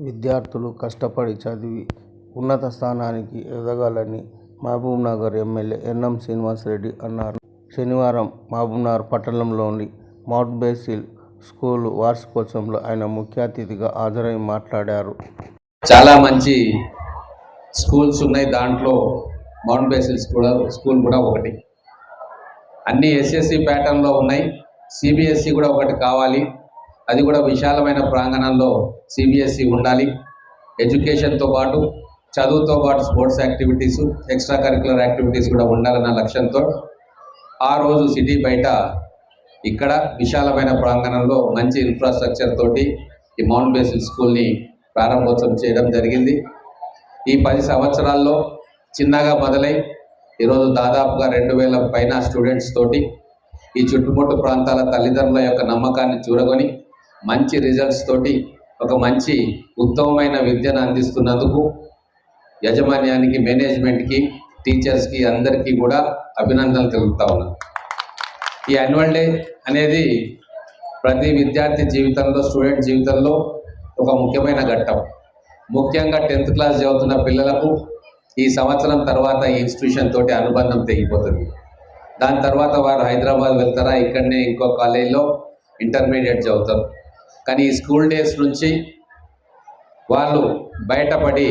విద్యార్థులు కష్టపడి చదివి ఉన్నత స్థానానికి ఎదగాలని మహబూబ్నగర్ ఎమ్మెల్యే ఎన్ఎం శ్రీనివాసరెడ్డి అన్నారు. శనివారం మహబూబ్నగర్ పట్టణంలోని మౌంట్ బేసిల్ స్కూల్ వార్షికోత్సవంలో ఆయన ముఖ్య అతిథిగా హాజరై మాట్లాడారు. చాలా మంచి స్కూల్స్ ఉన్నాయి. దాంట్లో మౌంట్ బేసిల్ స్కూల్ కూడా ఒకటి. అన్ని ఎస్ఎస్సి ప్యాటర్న్లో ఉన్నాయి. సిబిఎస్ఈ కూడా ఒకటి కావాలి. అది కూడా విశాలమైన ప్రాంగణంలో సిబిఎస్ఈ ఉండాలి. ఎడ్యుకేషన్తో పాటు చదువుతో పాటు sports activities, extra curricular activities కూడా ఉండాలన్న లక్ష్యంతో ఆ రోజు సిటీ బయట ఇక్కడ విశాలమైన ప్రాంగణంలో మంచి ఇన్ఫ్రాస్ట్రక్చర్ తోటి ఈ మౌంట్ బేసిల్ స్కూల్ని ప్రారంభోత్సవం చేయడం జరిగింది. ఈ 10 సంవత్సరాల్లో చిన్నగా మొదలై ఈరోజు దాదాపుగా 2000 పైన స్టూడెంట్స్ తోటి ఈ చుట్టుముట్టు ప్రాంతాల తల్లిదండ్రుల యొక్క నమ్మకాన్ని చూరగొని మంచి రిజల్ట్స్ తోటి ఒక మంచి ఉత్తమమైన విద్యను అందిస్తున్నందుకు యాజమాన్యానికి, మేనేజ్మెంట్కి, టీచర్స్కి అందరికీ కూడా అభినందనలు తెలుపుతా ఉన్నాను. ఈ యాన్యువల్ డే అనేది ప్రతి విద్యార్థి జీవితంలో, స్టూడెంట్ జీవితంలో ఒక ముఖ్యమైన ఘట్టం. ముఖ్యంగా 10th క్లాస్ చదువుతున్న పిల్లలకు ఈ సంవత్సరం తర్వాత ఈ ఇన్స్టిట్యూషన్ తోటి అనుబంధం తెగిపోతుంది. దాని తర్వాత వారు హైదరాబాద్ వెళ్తారా, ఇక్కడనే ఇంకో కాలేజీలో ఇంటర్మీడియట్ చదువుతారు. కానీ ఈ స్కూల్ డేస్ నుంచి వాళ్ళు బయటపడి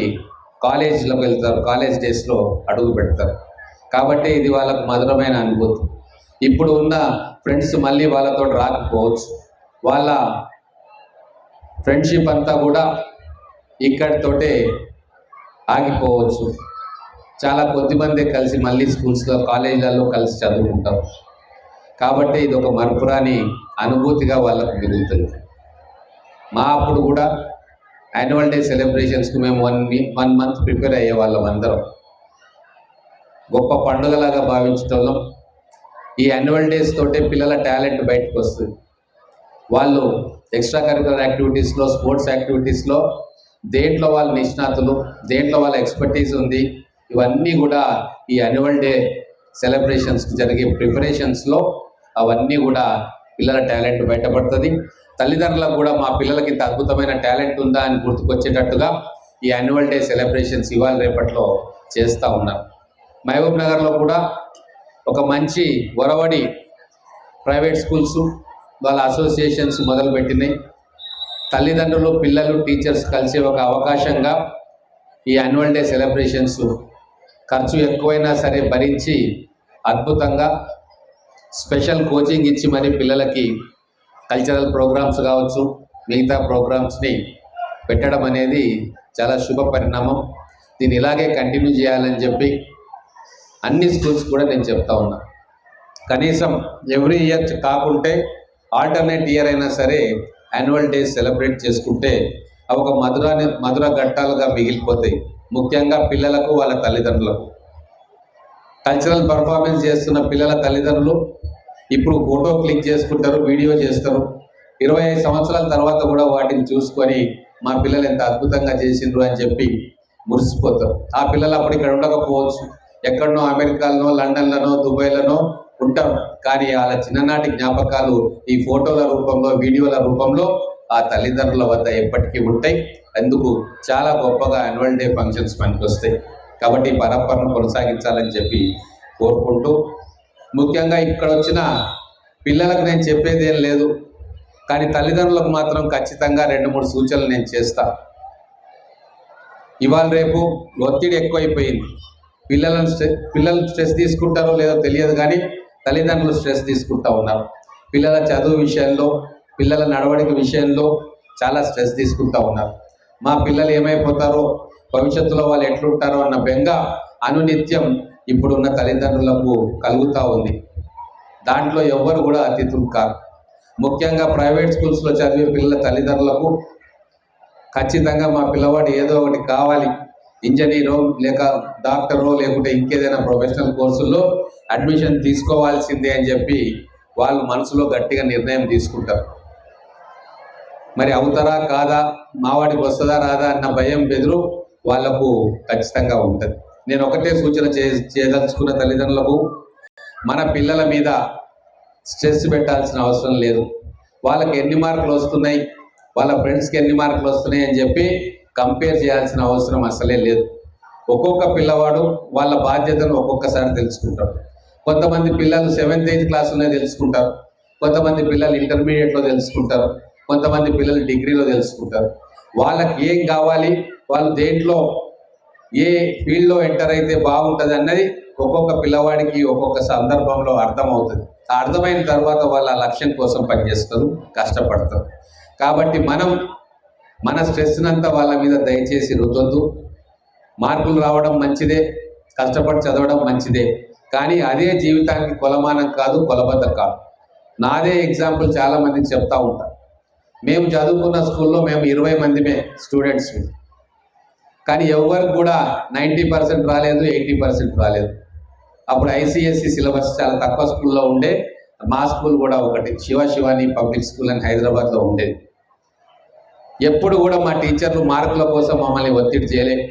కాలేజీలోకి వెళ్తారు, కాలేజ్ డేస్లో అడుగు పెడతారు. కాబట్టి ఇది వాళ్ళకు మధురమైన అనుభూతి. ఇప్పుడు ఉన్న ఫ్రెండ్స్ మళ్ళీ వాళ్ళతో రాకపోవచ్చు. వాళ్ళ ఫ్రెండ్షిప్ అంతా కూడా ఇక్కడితోటే ఆగిపోవచ్చు. చాలా కొద్దిమందే కలిసి మళ్ళీ స్కూల్స్లో, కాలేజీలలో కలిసి చదువుకుంటారు. కాబట్టి ఇది ఒక మరపురాని అనుభూతిగా వాళ్ళకు మిగులుతుంది. మా అప్పుడు కూడా యాన్యువల్ డే సెలబ్రేషన్స్కి మేము 1 మంత్ ప్రిపేర్ అయ్యే వాళ్ళం. అందరం గొప్ప పండుగలాగా భావించటంలో ఈ యాన్యువల్ డేస్ తోటే పిల్లల టాలెంట్ బయటకు వస్తుంది. వాళ్ళు ఎక్స్ట్రా కరిక్యులర్ యాక్టివిటీస్లో, స్పోర్ట్స్ యాక్టివిటీస్లో దేంట్లో వాళ్ళు నిష్ణాతులు, దేంట్లో వాళ్ళ ఎక్స్పర్టీస్ ఉంది, ఇవన్నీ కూడా ఈ యాన్యువల్ డే సెలబ్రేషన్స్కి జరిగే ప్రిపరేషన్స్లో అవన్నీ కూడా పిల్లల టాలెంట్ బయటపడుతుంది. తల్లిదండ్రులకు కూడా మా పిల్లలకి ఇంత అద్భుతమైన టాలెంట్ ఉందా అని గుర్తుకొచ్చేటట్టుగా ఈ యాన్యువల్ డే సెలబ్రేషన్స్ ఇవాళ రేపట్లో చేస్తూ ఉన్నారు. మహబూబ్ నగర్లో కూడా ఒక మంచి ఒరవడి ప్రైవేట్ స్కూల్స్ వాళ్ళ అసోసియేషన్స్ మొదలుపెట్టినాయి. తల్లిదండ్రులు, పిల్లలు, టీచర్స్ కలిసే ఒక అవకాశంగా ఈ యాన్యువల్ డే సెలబ్రేషన్స్ ఖర్చు ఎక్కువైనా సరే భరించి అద్భుతంగా స్పెషల్ కోచింగ్ ఇచ్చి మరి పిల్లలకి కల్చరల్ ప్రోగ్రామ్స్ కావచ్చు, మిగతా ప్రోగ్రామ్స్ని పెట్టడం అనేది చాలా శుభ పరిణామం. దీన్ని ఇలాగే కంటిన్యూ చేయాలని చెప్పి అన్ని స్కూల్స్ కూడా నేను చెప్తా ఉన్నా. కనీసం ఎవ్రీ ఇయర్ కాకుంటే ఆల్టర్నేట్ ఇయర్ అయినా సరే యాన్యువల్ డే సెలబ్రేట్ చేసుకుంటే అవి ఒక మధుర ఘట్టాలుగా మిగిలిపోతాయి. ముఖ్యంగా పిల్లలకు, వాళ్ళ తల్లిదండ్రులకు. కల్చరల్ పర్ఫార్మెన్స్ చేస్తున్న పిల్లల తల్లిదండ్రులు ఇప్పుడు ఫోటో క్లిక్ చేసుకుంటారు, వీడియో చేస్తారు. 25 సంవత్సరాల తర్వాత కూడా వాటిని చూసుకొని మా పిల్లలు ఎంత అద్భుతంగా చేసిండ్రు అని చెప్పి మురిసిపోతారు. ఆ పిల్లలు అప్పుడు ఇక్కడ ఉండకపోవచ్చు, ఎక్కడనో అమెరికాలోనో, లండన్లోనో, దుబాయ్లోనో ఉంటారు. కానీ వాళ్ళ చిన్ననాటి జ్ఞాపకాలు ఈ ఫోటోల రూపంలో, వీడియోల రూపంలో ఆ తల్లిదండ్రుల వద్ద ఎప్పటికీ ఉంటాయి. అందుకు చాలా గొప్పగా యాన్యువల్ డే ఫంక్షన్స్ పనికొస్తాయి. కాబట్టి ఈ పరంపరను కొనసాగించాలని చెప్పి కోరుకుంటూ, ముఖ్యంగా ఇక్కడ వచ్చిన పిల్లలకు నేను చెప్పేది ఏం లేదు, కానీ తల్లిదండ్రులకు మాత్రం ఖచ్చితంగా 2-3 సూచనలు నేను చేస్తా. ఇవాళ రేపు ఒత్తిడి ఎక్కువైపోయింది. పిల్లలు స్ట్రెస్ తీసుకుంటారో లేదో తెలియదు, కానీ తల్లిదండ్రులు స్ట్రెస్ తీసుకుంటూ ఉన్నారు. పిల్లల చదువు విషయంలో, పిల్లల నడవడిక విషయంలో చాలా స్ట్రెస్ తీసుకుంటూ ఉన్నారు. మా పిల్లలు ఏమైపోతారో, భవిష్యత్తులో వాళ్ళు ఎట్లుంటారో అన్న బెంగ అనునిత్యం ఇప్పుడున్న తల్లిదండ్రులకు కలుగుతూ ఉంది. దాంట్లో ఎవ్వరు కూడా అతిథులు కాదు. ముఖ్యంగా ప్రైవేట్ స్కూల్స్లో చదివే పిల్లల తల్లిదండ్రులకు ఖచ్చితంగా మా పిల్లవాడు ఏదో ఒకటి కావాలి, ఇంజనీరో లేక డాక్టరో లేకుంటే ఇంకేదైనా ప్రొఫెషనల్ కోర్సుల్లో అడ్మిషన్ తీసుకోవాల్సిందే అని చెప్పి వాళ్ళు మనసులో గట్టిగా నిర్ణయం తీసుకుంటారు. మరి అవుతారా కాదా, మావాడికి వస్తుందా రాదా అన్న భయం, బెదురు వాళ్లకు ఖచ్చితంగా ఉంటుంది. నేను ఒకటే సూచన చేయదలుచుకున్న తల్లిదండ్రులకు, మన పిల్లల మీద స్ట్రెస్ పెట్టాల్సిన అవసరం లేదు. వాళ్ళకి ఎన్ని మార్కులు వస్తున్నాయి, వాళ్ళ ఫ్రెండ్స్కి ఎన్ని మార్కులు వస్తున్నాయి అని చెప్పి కంపేర్ చేయాల్సిన అవసరం అసలే లేదు. ఒక్కొక్క పిల్లవాడు వాళ్ళ బాధ్యతను ఒక్కొక్కసారి తెలుసుకుంటాడు. కొంతమంది పిల్లలు 7th 8th క్లాసులోనే తెలుసుకుంటారు, కొంతమంది పిల్లలు ఇంటర్మీడియట్లో తెలుసుకుంటారు, కొంతమంది పిల్లలు డిగ్రీలో తెలుసుకుంటారు. వాళ్ళకి ఏం కావాలి, వాళ్ళు దేంట్లో ఏ ఫీల్డ్లో ఎంటర్ అయితే బాగుంటుంది అన్నది ఒక్కొక్క పిల్లవాడికి ఒక్కొక్క సందర్భంలో అర్థమవుతుంది. ఆ అర్థమైన తర్వాత వాళ్ళ లక్ష్యం కోసం పనిచేస్తారు, కష్టపడతారు. కాబట్టి మన స్ట్రెస్నంతా వాళ్ళ మీద దయచేసి రుద్దొద్దు. మార్కులు రావడం మంచిదే, కష్టపడి చదవడం మంచిదే, కానీ అదే జీవితానికి కొలమానం కాదు, కొలబద్ద కాదు. నాదే ఎగ్జాంపుల్ చాలామందికి చెప్తా ఉంటాను. మేము చదువుకున్న స్కూల్లో మేము 20 మందిమే స్టూడెంట్స్, కానీ ఎవరికి కూడా 90% రాలేదు, 80% రాలేదు. అప్పుడు ICSE సిలబస్ చాలా తక్కువ స్కూల్లో ఉండే. మా స్కూల్ కూడా ఒకటి, శివాని పబ్లిక్ స్కూల్ అని హైదరాబాద్లో ఉండేది. ఎప్పుడు కూడా మా టీచర్లు మార్కుల కోసం మమ్మల్ని ఒత్తిడి చేయలేదు.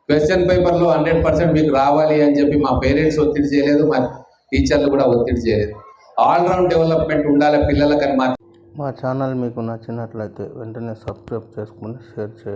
క్వశ్చన్ పేపర్లో 100% మీకు రావాలి అని చెప్పి మా పేరెంట్స్ ఒత్తిడి చేయలేదు, మా టీచర్లు కూడా ఒత్తిడి చేయలేదు. ఆల్రౌండ్ డెవలప్మెంట్ ఉండాలి పిల్లలకని మా ఛానల్ మీకు నచ్చినట్లయితే వెంటనే సబ్స్క్రైబ్ చేసుకుని షేర్ చేయండి.